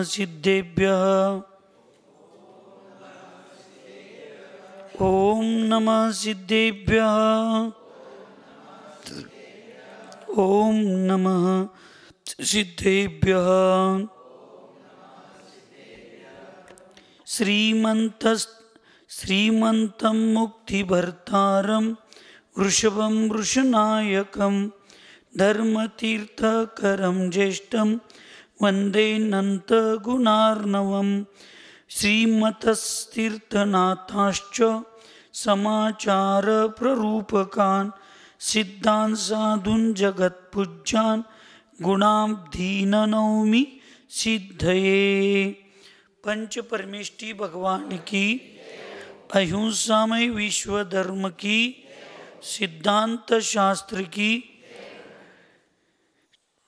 सिद्धेभ्यः ओम नमः सिद्धेभ्यः ओम नमः सिद्धेभ्यः श्रीमन्तं मुक्तिभर्तारं वृषभं वृषनायकं धर्मतीर्थकरं ज्येष्ठं वन्दे नन्तगुणार्णवं श्रीमतस्तीर्थनाथाश्च समाचारप्ररूपकान् सिद्धान् साधून् जगत्पूज्यान् गुणाब्धीन् नौमि सिद्धये। पंच परमेष्टि भगवान की, अहिंसामय विश्व धर्म की, सिद्धांत शास्त्र की,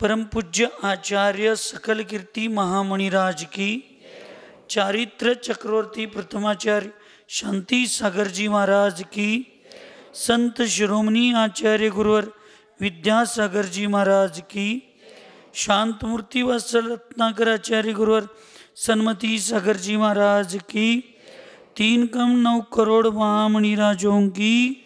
परम पूज्य आचार्य सकल कीर्ति महामणिराज की, चारित्र चक्रवर्ती प्रथमाचार्य शांति सागर जी महाराज की, संत शिरोमणि आचार्य गुरुवर विद्यासागर जी महाराज की, शांतमूर्ति वत्सल रत्नाकर आचार्य गुरुवर सन्मति सागर जी महाराज की, 3 करोड़ महामणिराजों की,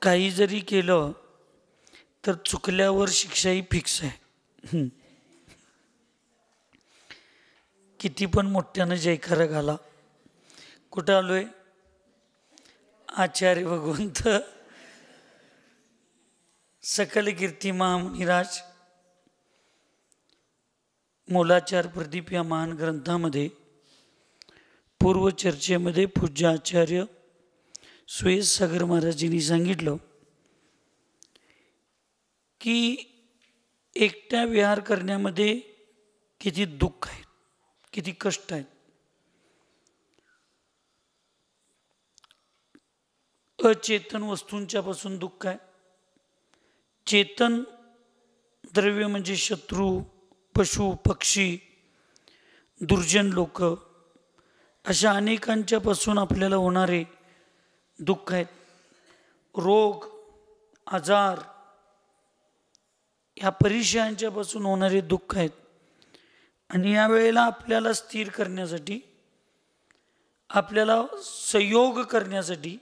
काही जरी केलं तर चुकल्यावर शिक्षाही फिक्स आहे. किती पण मोठ्यानं जयकारा घाला. कुठं आलोय? आचार्य भगवंत सकल कीर्ती महामणिराज मोलाचार प्रदीप या महान ग्रंथामध्ये पूर्वचर्चेमध्ये पूज्य आचार्य सुयश सागर महाराजांनी सांगितलं की एकट्या विहार करण्यामध्ये किती दुःख आहे, किती कष्ट आहेत. अचेतन वस्तूंच्या पासून दुःख आहे. चेतन द्रव्य म्हणजे शत्रू, पशु, पक्षी, दुर्जन लोक, अशा अनेकांच्या पासून आपल्याला होणारे दुःख आहेत. रोग, आजार, ह्या परिचयांच्या पासून होणारे दुःख आहेत. आणि या वेळेला आपल्याला स्थिर करण्यासाठी, आपल्याला संयोग करण्यासाठी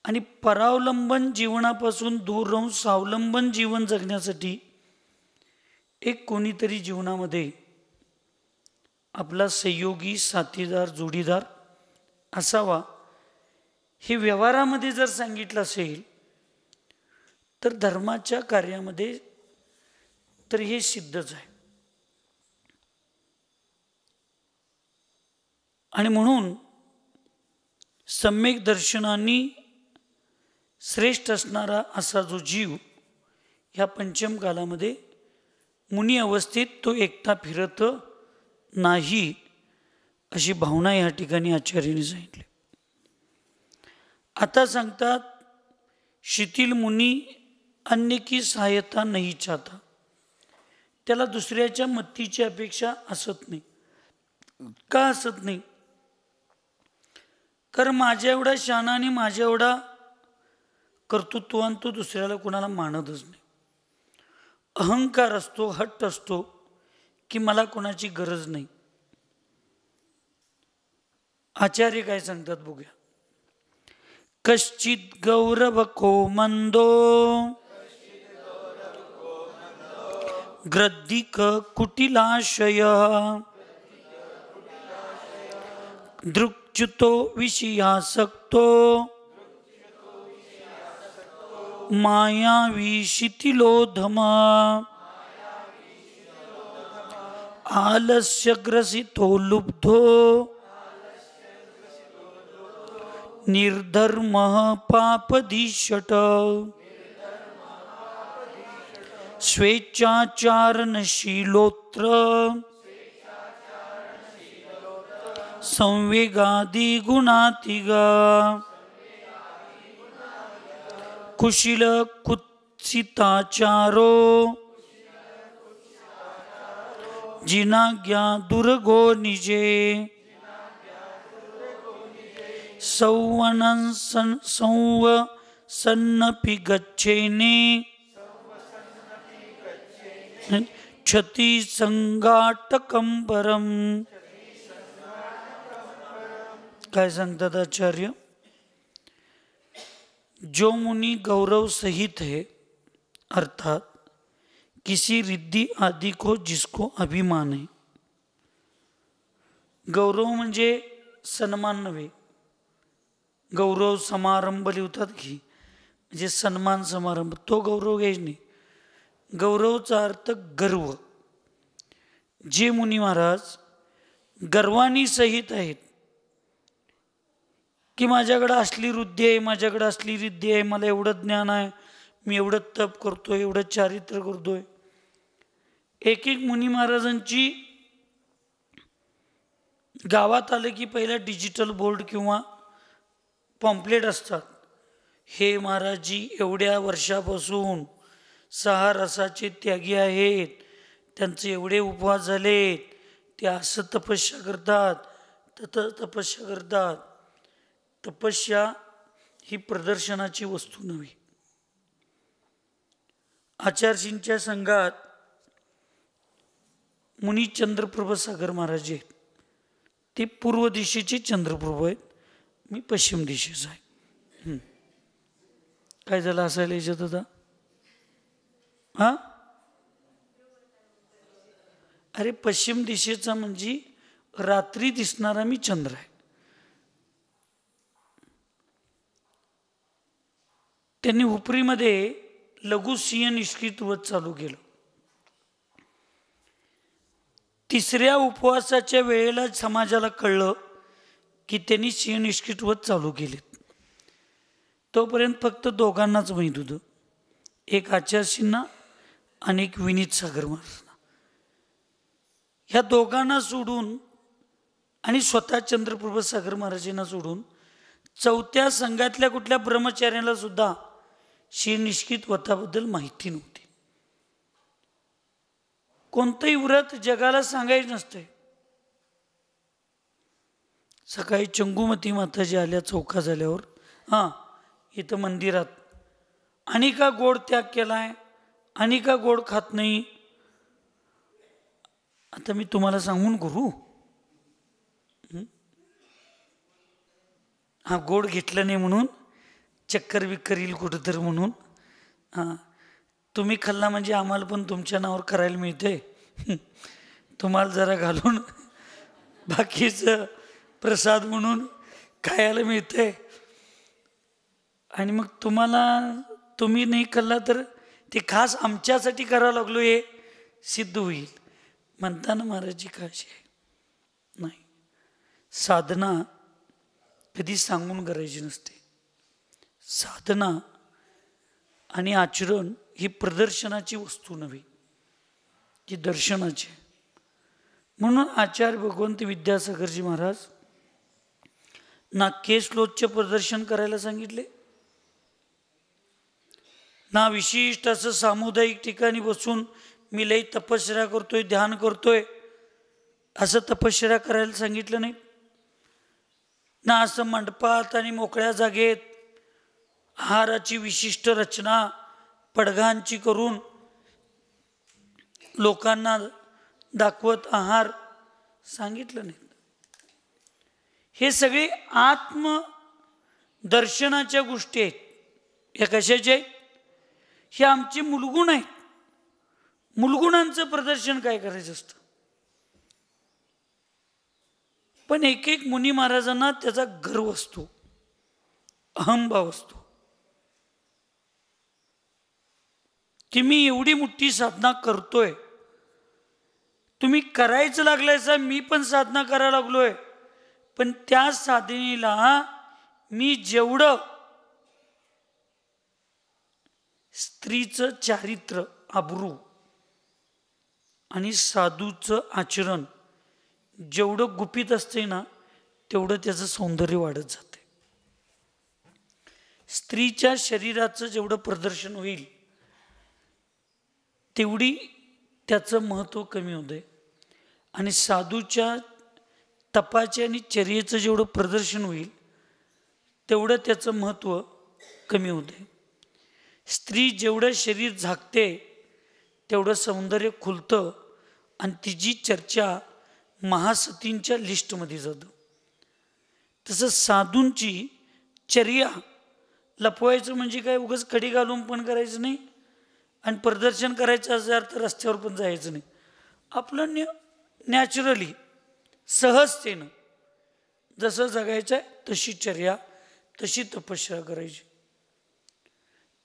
आणि परावलंबन जीवनापासून दूर राहून स्वावलंबन जीवन जगण्यासाठी एक कोणीतरी जीवनामध्ये आपला सहयोगी, साथीदार, जोडीदार असावा. हे व्यवहारामध्ये जर सांगितलं असेल तर धर्माच्या कार्यामध्ये तर हे सिद्धच आहे. आणि म्हणून सम्यक दर्शनाने श्रेष्ठ असणारा असा जो जीव ह्या पंचम कालामध्ये मुनी अवस्थेत तो एकटा फिरत नाही, अशी भावना या ठिकाणी आचार्यांनी सांगितली. आता सांगतात शिथिल मुनी अन्य की सहायता नाही चाहता. त्याला दुसऱ्याच्या मदतीची अपेक्षा असत नाही. का असत नाही? कारण माझ्या एवढा शहाणा आणि माझ्या एवढा कर्तृत्ववान तो दुसऱ्याला कोणाला मानतच नाही. अहंकार असतो, हट्ट असतो की मला कोणाची गरज नाही. आचार्य काय सांगतात बघूया. कश्चित गौरव को मंदो ग्रद्धिक कुटिलाशय दृक्च्युतो विषयासक्तो मायावी शिथिलोधम आलस्य ग्रसितो लुब्धो निर्धर्म पापधीषट स्वेच्छाचारणशीलोत्र संवेगादि गुणातिगा कुशील कुत्सिताचारो जिना ज्ञा दुर्गो निजे सन्नपि गच्छेने क्षति संगाटकंबरम. काय सांगतात आचार्य? जो मुनि गौरव सहित है, अर्थात किसी रिद्धि आदि को जिसको अभिमान है. गौरव म्हणजे सन्मान नव्हे. गौरव समारंभ लिहितात की म्हणजे सन्मान समारंभ, तो गौरव घ्यायचा नाही. गौरवचा अर्थ गर्व. जे मुनी महाराज गर्वानी सहित आहेत की माझ्याकडे असली वृद्धी आहे, माझ्याकडे असली रिद्धी आहे, मला एवढं ज्ञान आहे, मी एवढं तप करतोय, एवढं चारित्र्य करतोय. एक एक मुनी महाराजांची गावात आले की पहिला डिजिटल बोर्ड किंवा पॉम्पलेट असतात. हे महाराजजी एवढ्या वर्षापासून 6 रसाचे त्यागी आहेत, त्यांचे एवढे उपवास झालेत, ते असं तपस्या करतात, तपस्या करतात. तपस्या ही प्रदर्शनाची वस्तू नव्हे. आचार्यजींच्या संघात मुनी चंद्रप्रभ सागर महाराज आहेत. ते पूर्व दिशेचे चंद्रप्रभू आहेत, मी पश्चिम दिशेचा आहे. काय झालं असायला याच्यात होता? हा, अरे पश्चिम दिशेचा म्हणजे रात्री दिसणारा मी चंद्र आहे. त्यांनी हुपरीमध्ये लघु सिंह निष्कृत व्रत चालू केलं. 3ऱ्या उपवासाच्या वेळेला समाजाला कळलं की त्यांनी सिंह निष्कृत व्रत चालू केलेत. तोपर्यंत फक्त दोघांनाच माहीत होतं, एक आचार्यजींना आणि एक विनीत सागर महाराजांना. ह्या दोघांना सोडून आणि स्वतः चंद्रप्रभ सागर महाराजांना सोडून 4थ्या संघातल्या कुठल्या ब्रह्मचार्याला सुद्धा श्री निष्कृत व्रताबद्दल माहिती नव्हती. कोणतंही व्रत जगाला सांगायचं नसतंय. सकाळी चंगुमती माताजी आल्या चौका झाल्यावर, हां इथं मंदिरात आणि का गोड त्याग केलाय, आणि का गोड खात नाही. आता मी तुम्हाला सांगून करू, हा गोड घेतलं नाही म्हणून चक्कर बिक्कर येईल कुठं तर म्हणून. हां तुम्ही खाल्ला म्हणजे आम्हाला पण तुमच्या नावावर करायला मिळते, तुम्हाला जरा घालून बाकीचं प्रसाद म्हणून खायला मिळते. आणि मग तुम्ही नाही खाल्ला तर ते खास आमच्यासाठी करावं लागलो हे सिद्ध होईल म्हणताना महाराजची काळजी आहे. नाही, साधना कधी सांगून करायची नसते. साधना आणि आचरण ही प्रदर्शनाची वस्तू नव्हे, ती दर्शनाची. म्हणून आचार्य भगवंत विद्यासागरजी महाराज ना केसलोचचे प्रदर्शन करायला सांगितले, ना विशिष्ट असं सामुदायिक ठिकाणी बसून मी लई तपश्चर्या करतोय, ध्यान करतोय असं तपश्चर्या करायला सांगितलं नाही. ना असं मंडपात आणि मोकळ्या जागेत आहाराची विशिष्ट रचना पडघांची करून लोकांना दाखवत आहार सांगितलं नाही. हे सगळे आत्मदर्शनाच्या गोष्टी आहेत. या कशाच्या आहेत? हे आमचे मुलगुण आहेत. मुलगुणांचं प्रदर्शन काय करायचं असतं. पण एक एक मुनी महाराजांना त्याचा गर्व असतो, अहंभाव असतो की मी एवढी मोठी साधना करतोय. तुम्ही करायचं लागलायचा, मी पण साधना करायला लागलोय, पण त्या साधनेला मी जेवढं स्त्रीचं चारित्र्य, आबरू आणि साधूचं आचरण जेवढं गुपित असते ना, तेवढं त्याचं सौंदर्य वाढत जाते. स्त्रीच्या शरीराचं जेवढं प्रदर्शन होईल तेवढी त्याचं महत्त्व कमी होते. आणि साधूच्या तपाचे आणि चर्येचं जेवढं प्रदर्शन होईल तेवढं त्याचं महत्त्व कमी होते. स्त्री जेवढं शरीर झाकते तेवढं सौंदर्य खुलतं आणि तिची चर्चा महासतींच्या लिस्टमध्ये जातं. तसं साधूंची चर्या लपवायचं म्हणजे काय, उगाच कडी घालून पण करायचं नाही आणि प्रदर्शन करायचं असेल तर रस्त्यावर पण जायचं नाही. आपलं नॅचरली सहजतेनं जसं जगायचं आहे तशी चर्या, तशी तपश्चर्या करायची.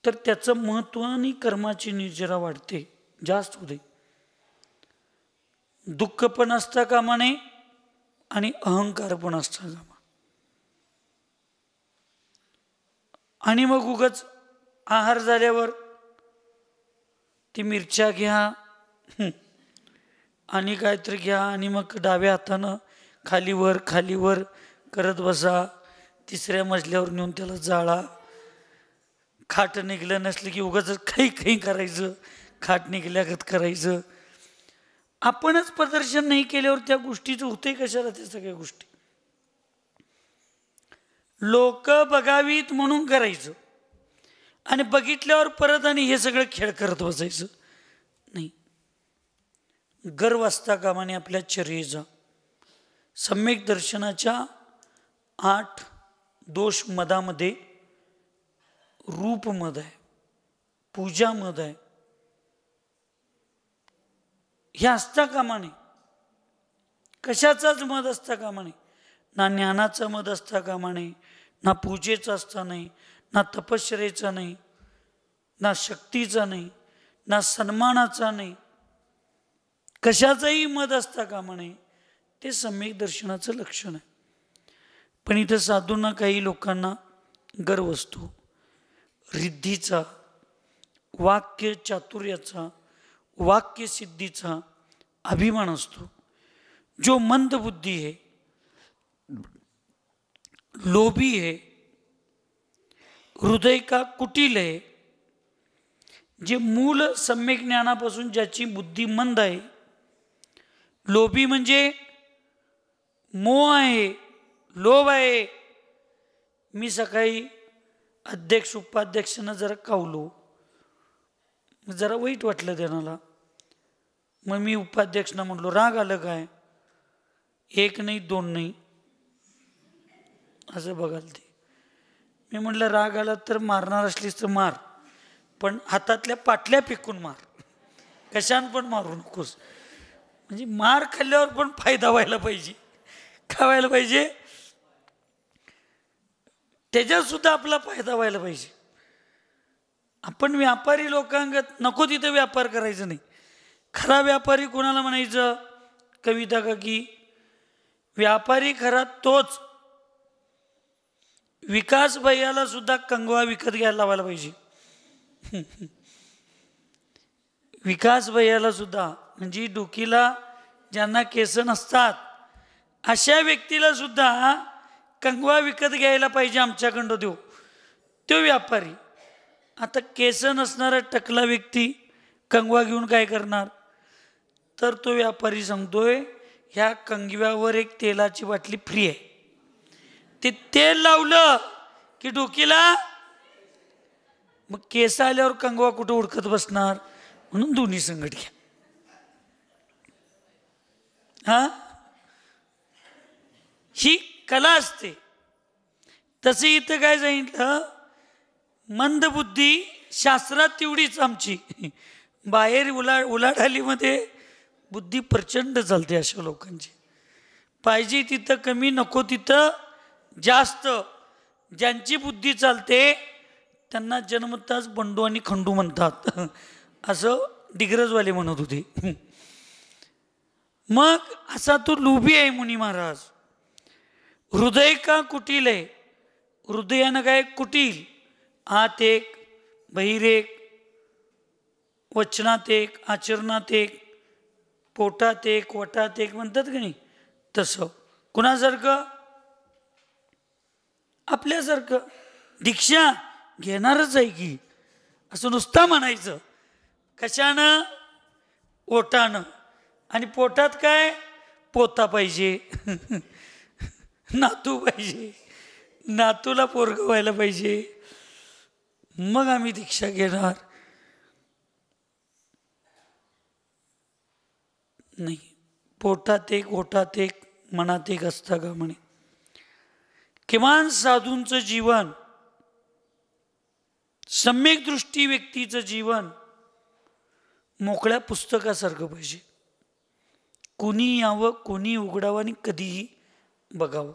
तर त्याचं महत्त्व आणि कर्माची निर्जरा वाढते, जास्त होते. दुःख पण असता कामा नये आणि अहंकार पण असता कामा. आणि मग उगाच आहार झाल्यावर ती मिरच्या घ्या आणि काहीतरी घ्या आणि मग डाव्या हातानं खालीवर खालीवर करत बसा. तिसऱ्या मजल्यावर नेऊन त्याला जाळा. खाट निघलं नसलं की उगाच काही काही करायचं, खाट निघल्यागत करायचं. आपणच प्रदर्शन नाही केल्यावर त्या गोष्टीचं होते कशाला त्या सगळ्या गोष्टी. लोक बघावीत म्हणून करायचं आणि बघितल्यावर परत आणि हे सगळं खेळ करत बसायचं नाही. गर्व असता कामाने आपल्या चर्येचा. सम्यक दर्शनाच्या 8 दोष मदामध्ये रूपमद आहे, पूजामद आहे. हे असता कामा नये. कशाचाच मद असता कामा नये. ना ज्ञानाचा मद असता कामा नये, ना पूजेचा असता नाही, ना तपश्चर्येचा नाही, ना शक्तीचा नाही, ना सन्मानाचा नाही. कशाचाही मद असता कामा नये. ते सम्यक दर्शनाचं लक्षण आहे. पण इथं साधूंना, काही लोकांना गर्व असतो, रिद्धीचा, वाक्य चातुर्याचा, वाक्य सिद्धीचा अभिमान असतो. जो मंद बुद्धी है, लोभी है, हृदय का कुटिल है, जे मूल सम्यक ज्ञानापासून ज्याची बुद्धी मंद आहे. लोभी म्हणजे मोह आहे, लोभ आहे. मी सकाळी अध्यक्ष उपाध्यक्षांना जरा कावलो, जरा वाईट वाटलं त्यांना. मग मी उपाध्यक्षांना म्हटलो, राग आलं काय? 1 नाही 2 नाही असं बघाल ते. मी म्हटलं राग आला तर मारणार असलीस तर मार, पण हातातल्या पाटल्या फेकून मार, कशान पण मारू नकोस. म्हणजे मार खाल्ल्यावर पण फायदा व्हायला पाहिजे. काय व्हायला पाहिजे? त्याच्यात सुद्धा आपला फायदा व्हायला पाहिजे. आपण व्यापारी लोकांगत नको तिथं व्यापार करायचं नाही. खरा व्यापारी कोणाला म्हणायचं? कविता का की व्यापारी खरा तोच विकास भैयाला सुद्धा कंगवा विकत घ्यायला लावायला पाहिजे. विकास भैयाला सुद्धा, म्हणजे डोकीला ज्यांना केस नसतात अशा व्यक्तीला सुद्धा कंगवा विकत घ्यायला पाहिजे. आमच्याकडं देऊ तो व्यापारी. आता केस नसणारा टकला व्यक्ती कंगवा घेऊन काय करणार? तर तो व्यापारी सांगतोय ह्या कंगव्यावर एक तेलाची बाटली फ्री आहे. ते तेल लावलं की डोकीला मग केस आल्यावर कंगवा कुठं उडकत बसणार? म्हणून दोन्ही संगत घ्या. हा, ही कला असते. तसे इथं काय सांगितलं? मंदबुद्धी शास्त्रात तेवढीच आमची, बाहेर उलाढालीमध्ये बुद्धी प्रचंड चालते अशा लोकांची. पाहिजे तिथं कमी, नको तिथं जास्त. ज्यांची बुद्धी चालते त्यांना जन्मताच बंडू आणि खंडू म्हणतात असं डिग्रजवाले म्हणत होते. मग असा तो लोभी आहे मुनी महाराज. हृदय का कुटील आहे. हृदयानं काय कुटील, आत एक, बहिर एक, वचनात एक, आचरणात एक, पोटात एक, वटात एक म्हणतात की नाही, तसं. कुणासारखं? आपल्यासारखं. दीक्षा घेणारच आहे की असं नुसतं म्हणायचं. कशानं? ओटानं. आणि पोटात काय? पोता पाहिजे, नातू पाहिजे, नातूला पोरगं व्हायला पाहिजे, मग आम्ही दीक्षा घेणार. नाही, पोटात एक ओठात एक मनात एक असता का म्हणे. किमान साधूंचं जीवन, सम्यक दृष्टी व्यक्तीचं जीवन मोकळ्या पुस्तकासारखं पाहिजे. कोणी यावं, कोणी उघडावं आणि कधीही बघावं.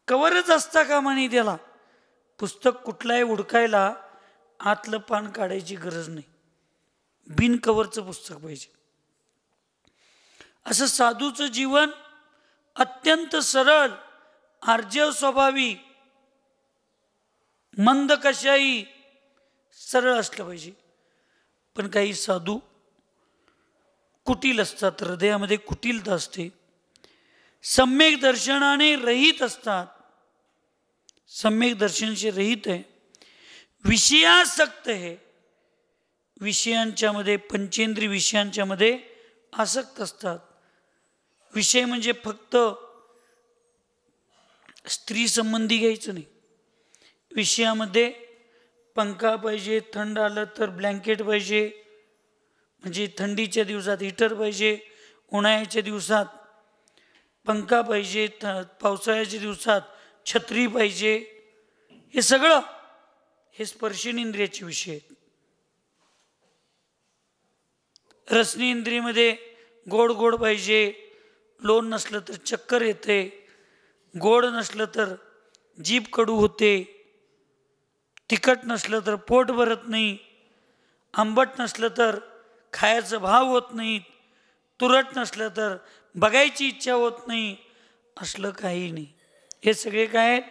कवरच असता कामा नये त्याला. पुस्तक कुठलाही उडकायला आतलं पान काढायची गरज नाही, बिन कवरचं पुस्तक पाहिजे. असं साधूचं जीवन अत्यंत सरळ, आर्जव स्वभावी, मंद कशाही सरळ असलं पाहिजे. पण काही साधू कुटील असतात, हृदयामध्ये कुटीलता असते, सम्यक दर्शनाने रहित असतात. सम्यक दर्शन से रहित आहे, विषयासक्त आहे, विषयांच्या मध्ये, पंचेंद्रिय विषयांच्या मध्ये आसक्त असतात. विषय म्हणजे फक्त स्त्री संबंधी घ्यायचं नाही. विषयामध्ये पंखा पाहिजे, थंड आलं तर ब्लँकेट पाहिजे, म्हणजे थंडीच्या दिवसात हीटर पाहिजे, उन्हाळ्याच्या दिवसात पंखा पाहिजे, पावसाळ्याच्या दिवसात छत्री पाहिजे. हे सगळं हे स्पर्शेंद्रियाचे विषय आहेत. रसनेंद्रियमध्ये गोड गोड पाहिजे, लोण नसलं तर चक्कर येते, गोड नसलं तर जीभ कडू होते, तिखट नसलं तर पोट भरत नाही, आंबट नसलं तर खायचं भाव होत नाहीत, तुरट नसलं तर बघायची इच्छा होत नाही. असलं काही नाही. हे सगळे काय आहेत?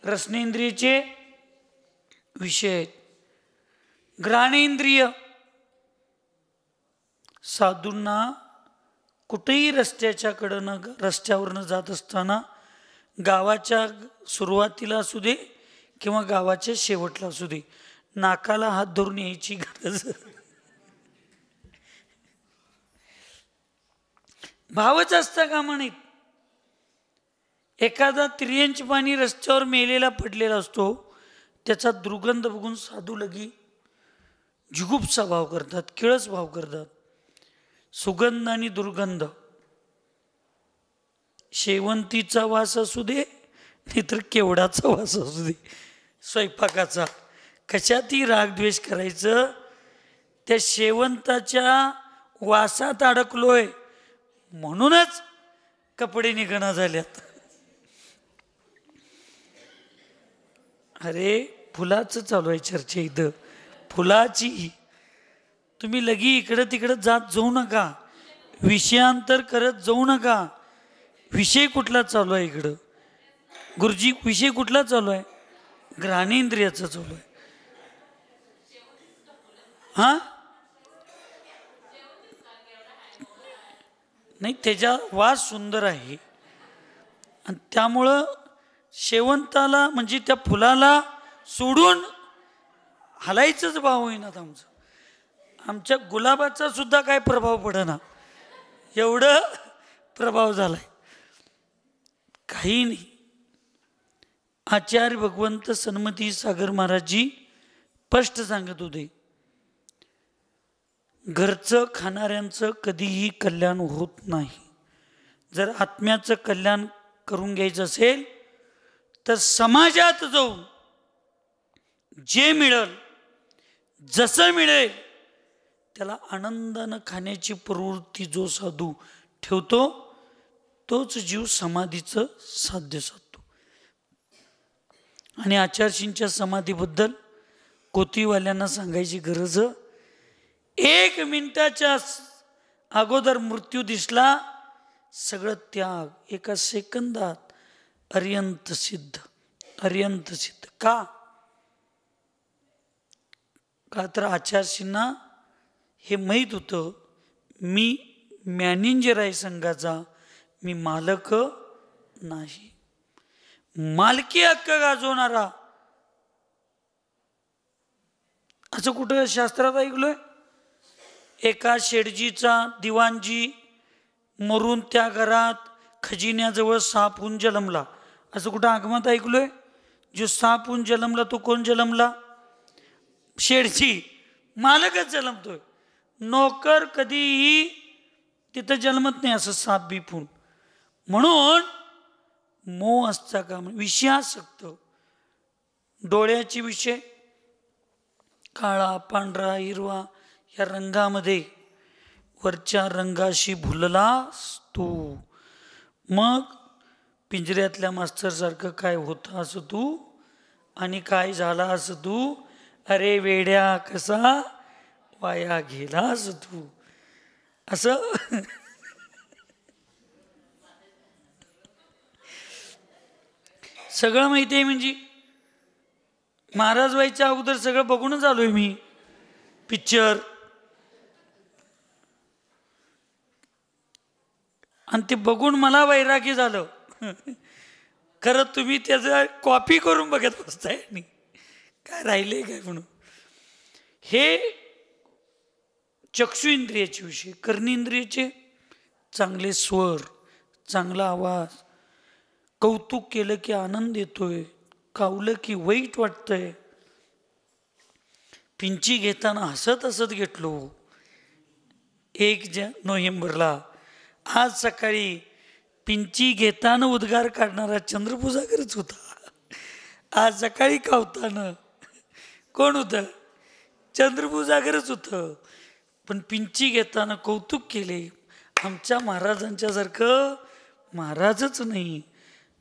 रसनेंद्रियचे विषय आहेत. घ्राणेंद्रिय, साधूंना कुठेही रस्त्यावरनं जात असताना, गावाच्या सुरुवातीला असू दे किंवा गावाच्या शेवटला असू दे, नाकाला हात धरून यायची गरज. भावच असता कामा नयेत. एखादा त्रियंच पाणी रस्त्यावर मेलेला पडलेला असतो, त्याचा दुर्गंध बघून साधू लगी जुगुप्सा भाव करतात, किळस भाव करतात. सुगंध आणि दुर्गंध, शेवंतीचा वास असू दे नाहीतर केवडाचा वास असू दे, स्वयंपाकाचा, कशातही रागद्वेष करायचं. त्या शेवंताच्या वासात अडकलोय म्हणूनच कपडे निघणं झाल्यात. अरे फुलाचं चालू आहे चर्चा इथं, फुलाची. तुम्ही लगी इकडं तिकडं जाऊ नका, विषयांतर करत जाऊ नका. विषय कुठला चालू आहे इकडं? गुरुजी, विषय कुठला चालू आहे? घ्राणेंद्रियाचा चालू आहे. हा नाही, त्याचा वास सुंदर आहे आणि त्यामुळं शेवंताला म्हणजे त्या फुलाला सोडून हलायचंच भाव होईनात आमचं. आमच्या गुलाबाचा सुद्धा काय प्रभाव पडेना, एवढं प्रभाव झालाय. काही नाही. आचार्य भगवंत सन्मती सागर महाराजजी स्पष्ट सांगत होते, घरचं खाणाऱ्यांचं कधीही कल्याण होत नाही. जर आत्म्याचं कल्याण करून घ्यायचं असेल तर समाजात जाऊन जे मिळेल, जसं मिळेल त्याला आनंदानं खाण्याची प्रवृत्ती जो साधू ठेवतो, तोच जीव समाधीचं साध्य साधतो. आणि आचार्यजींच्या समाधीबद्दल कोतीवाल्यांना सांगायची गरज, 1 मिनिटाच्या अगोदर मृत्यू दिसला, सगळं त्याग एका सेकंदात अर्यंत सिद्ध. अर्यंत सिद्ध का? तर आचार्यजींना हे माहीत होतं, मी मॅनेजर आहे संघाचा, मी मालक नाही. मालकी हक्क गाजवणारा असं कुठं शास्त्रात ऐकलोय? एका शेठजीचा दिवाणजी मरून त्या घरात खजिन्याजवळ साप होऊन जन्मला. असं कुठं आगमत ऐकलोय? जो साप होऊन जन्मला तो कोण जन्मला? शेडची मालकच जन्मतोय. नोकर कधीही तिथं जन्मत नाही असं साप बिपून. म्हणून मोह असता का विषयासक्त. डोळ्याची विषय काळा पांढरा हिरवा या रंगामध्ये वरच्या रंगाशी भुललास तू, मग पिंजऱ्यातल्या मास्तरसारखं काय होतं असं तू आणि काय झाला असं तू. अरे वेड्या कसा वाया गेला असं तू. असं सगळं माहिती आहे. म्हणजे महाराज व्हायच्या अगोदर सगळं बघूनच आलोय मी पिक्चर. आणि ते बघून मला वैराग्य झालं. खरं तुम्ही त्याचं कॉपी करून बघत बसताय नाही काय राहिले काय म्हणून. हे चक्षु इंद्रियाचे विषय. कर्णेंद्रियाचे चांगले स्वर, चांगला आवाज, कौतुक केलं की आनंद येतोय, कावलं की वाईट वाटतंय. पिंची घेताना हसत हसत घेतलो 1 नोव्हेंबरला. आज सकाळी पिंची घेताना उद्गार काढणारा चंद्रपूजाकरच होता. आज सकाळी कावताना कोण होतं? चंद्रपूजाकरच होतं. पण पिंची घेताना कौतुक केले. आमच्या महाराजांच्या सारखं महाराजच नाही.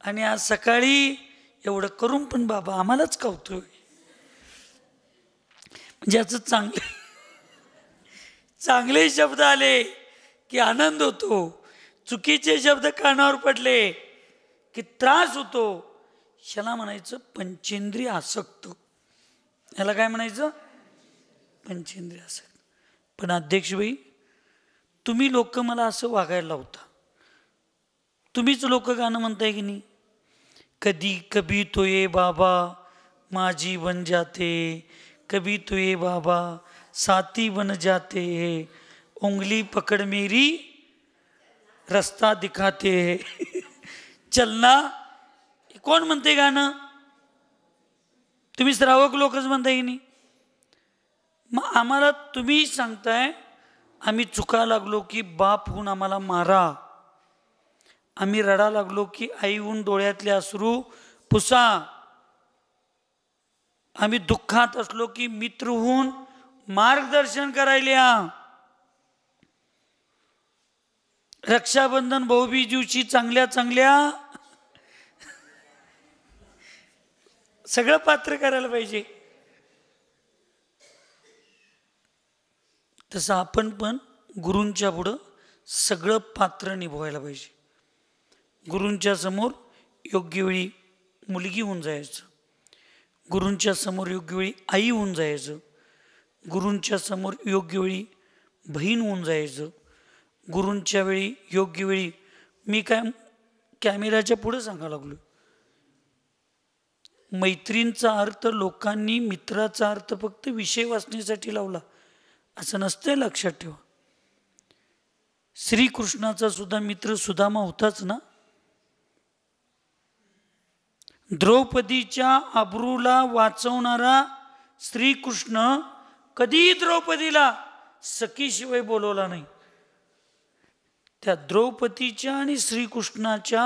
आणि आज सकाळी एवढं करून पण बाबा आम्हालाच कावतोय. म्हणजे याचं चांगले शब्द आले की आनंद होतो, चुकीचे शब्द कानावर पडले की त्रास होतो. ह्याला म्हणायचं पंचेंद्रिय आसक्त. याला काय म्हणायचं? पंचेंद्रिय आसक्त. पण अध्यक्षबाई, तुम्ही लोक मला असं वागायला लावता. तुम्हीच लोक गाणं म्हणताय की नाही? कधी कभी तो ये बाबा माझी बन जाते, कभी तो ये बाबा साथी बन जाते, उंगली पकड़ मेरी रस्ता दिखाते चलना. कोण म्हणते गाणं? तुम्ही श्रावक लोकच म्हणताय की नाही? मग आम्हाला तुम्ही सांगताय आम्ही चुका लागलो की बाप होऊन आम्हाला मारा, आम्ही रडा लागलो की आई होऊन डोळ्यातले अश्रू पुसा, आम्ही दुःखात असलो की मित्र होऊन मार्गदर्शन करायला, रक्षाबंधन भाऊबीजीची चांगल्या चांगल्या सगळं पात्र करायला पाहिजे. तसं आपण पण गुरूंच्या पुढं सगळं पात्र निभवायला पाहिजे. गुरूंच्या समोर योग्य वेळी मुलगी होऊन जायचं, गुरूंच्या समोर योग्य वेळी आई होऊन जायचं, गुरूंच्या समोर योग्य वेळी बहीण होऊन जायचं, गुरूंच्या वेळी योग्य वेळी. मी काय कॅमेऱ्याच्या पुढे सांगायला लागलो, मैत्रींचा अर्थ लोकांनी मित्राचा अर्थ फक्त विषय वाचण्यासाठी लावला असं नसतंय, लक्षात ठेवा. श्रीकृष्णाचा सुद्धा मित्र सुदामा होताच ना. द्रौपदीच्या अब्रूला वाचवणारा श्रीकृष्ण कधीही द्रौपदीला सखीशिवाय बोलवला नाही. त्या द्रौपदीच्या आणि श्रीकृष्णाच्या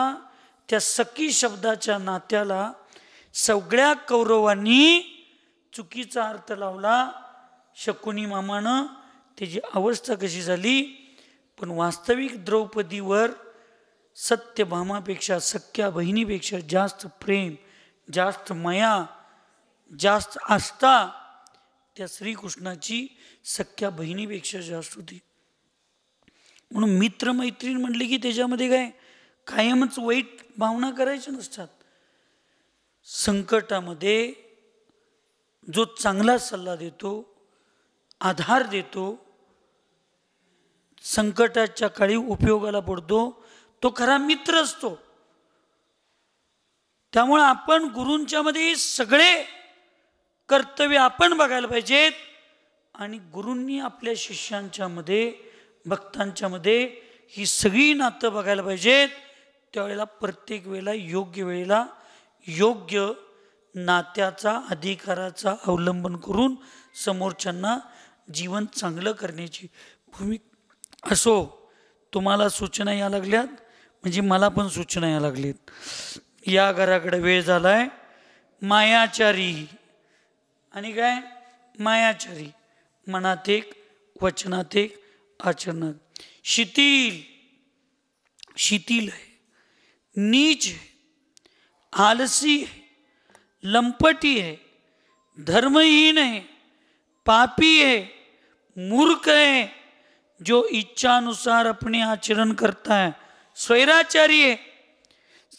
त्या सखी शब्दाच्या नात्याला सगळ्या कौरवांनी चुकीचा अर्थ लावला. शकुनी मामानं त्याची अवस्था कशी झाली. पण वास्तविक द्रौपदीवर सत्यभामापेक्षा, सख्या बहिणीपेक्षा जास्त प्रेम, जास्त माया, जास्त आस्था त्या श्रीकृष्णाची सख्या बहिणीपेक्षा जास्त होती. म्हणून मित्रमैत्रीण म्हटले की त्याच्यामध्ये काय कायमच वाईट भावना करायच्या नसतात. संकटामध्ये जो चांगला सल्ला देतो, आधार देतो, संकटाच्या काळी उपयोगाला पडतो, तो खरा मित्र असतो. त्यामुळे आपण गुरूंच्या मध्ये सगळे कर्तव्य आपण बघायला पाहिजेत आणि गुरूंनी आपल्या शिष्यांच्या मध्ये, भक्तांच्या मध्ये ही सगळी नातं बघायला पाहिजेत, त्यावेळेला प्रत्येक वेळेला योग्य वेळेला योग्य नात्याचा अधिकाराचा अवलंबन करून समोरच्यांना जीवन चांगलं करण्याची भूमिका असो. तुम्हाला सूचना या लागल्यात म्हणजे मला पण सूचना या लागलीत. या घराकडे वेळ झालाय. मायाचारी आणि काय मायाचारी, मनात एक वचनात एक आचरणात. शिथिल, शिथिल आहे, नीच है, आलसी है, लंपटी है, धर्महीन है, पापी है, मूर्ख है, जो इच्छानुसार अपने आचरण करता है, स्वैराचारी है,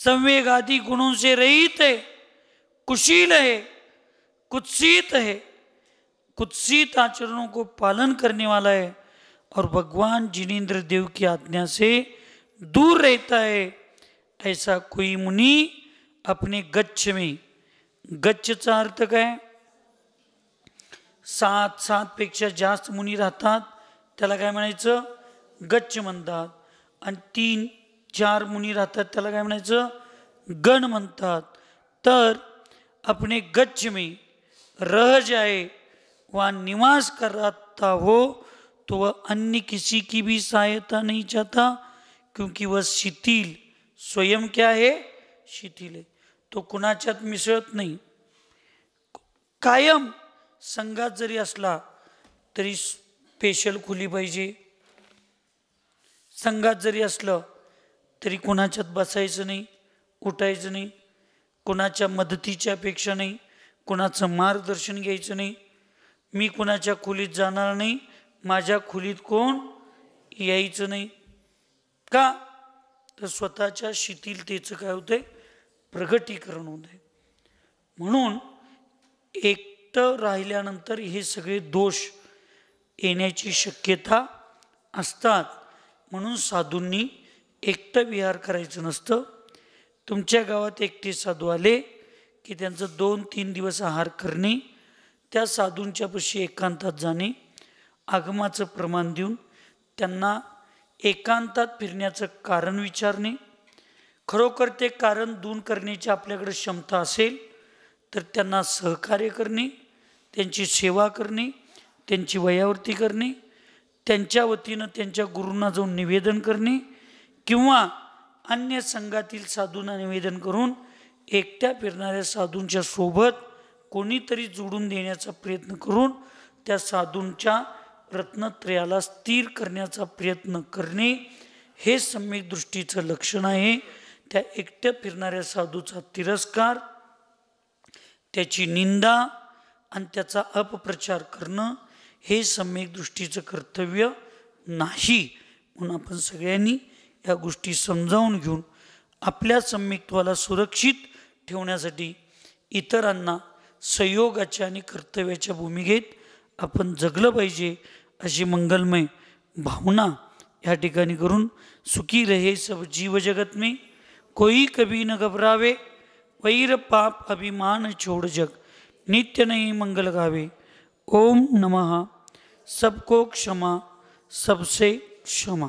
संवेग आदि गुणों से रहित है, कुशील है, कुत्सित है, कुत्सित आचरणों को पालन करने वाला है और भगवान जिनेन्द्र देव की आज्ञा से दूर रहता है. ऐसा कोई मुनि अपने गच्छ में, गच्छचा अर्थ काय, 7 पेक्षा जास्त मुनी राहतात त्याला काय म्हणायचं, गच्छ म्हणतात. आणि 3-4 मुनी राहतात त्याला काय म्हणायचं, गण म्हणतात. तर अपने गच्छ में रह जाए, वहाँ निवास करता हो, तो वह अन्य किसी की भी सहायता नहीं चाहता, क्योंकि वह शिथिल स्वयं क्या है, शिथिल है. तो कुणाच्यात मिसळत नाही. कायम संघात जरी असला तरी स्पेशल खुली पाहिजे. संघात जरी असलं तरी कुणाच्यात बसायचं नाही, उठायचं नाही, कुणाच्या मदतीच्या अपेक्षा नाही, कुणाचं मार्गदर्शन घ्यायचं नाही. मी कुणाच्या खोलीत जाणार नाही, माझ्या खोलीत कोण यायचं नाही. का तर स्वतःच्या शिथिलतेचं काय होतंय, प्रगटीकरण होतंय. म्हणून एकटं राहिल्यानंतर हे सगळे दोष येण्याची शक्यता असतात. म्हणून साधूंनी एकटं विहार करायचं नसतं. तुमच्या गावात एकटे साधू आले की त्यांचं 2-3 दिवस आहार करणे, त्या साधूंच्यापाशी एकांतात जाणे, आगमाचं प्रमाण देऊन त्यांना एकांतात फिरण्याचं कारण विचारणे. खरोखर ते कारण दूर करण्याची आपल्याकडे क्षमता असेल तर त्यांना सहकार्य करणे, त्यांची सेवा करणे, त्यांची वयावृत्ती करणे, त्यांच्या वतीनं त्यांच्या गुरूंना जाऊन निवेदन करणे किंवा अन्य संघातील साधूंना निवेदन करून एकट्या फिरणाऱ्या साधूंच्या सोबत कोणीतरी जोडून देण्याचा प्रयत्न करून त्या साधूंच्या रत्नत्रयाला स्थिर करण्याचा प्रयत्न करणे, हे सम्यक दृष्टीचं लक्षण आहे. त्या एकट्या फिरणाऱ्या साधूचा तिरस्कार, त्याची निंदा आणि त्याचा अपप्रचार करणं हे सम्यक दृष्टीचं कर्तव्य नाही. म्हणून आपण सगळ्यांनी या गोष्टी समजावून घेऊन आपल्या सम्यक्त्वाला सुरक्षित ठेवण्यासाठी इतरांना संयोगाच्या आणि कर्तव्याच्या भूमिकेत आपण जगलं पाहिजे, अशी मंगलमय भावना या ठिकाणी करून सुखी रहे सब जीव जगत में, कोई कभी न घबरावे, वैर पाप अभिमान छोड़ जग, नित्य नई मंगल गावे. ओम नमः. सबको क्षमा, सबसे क्षमा.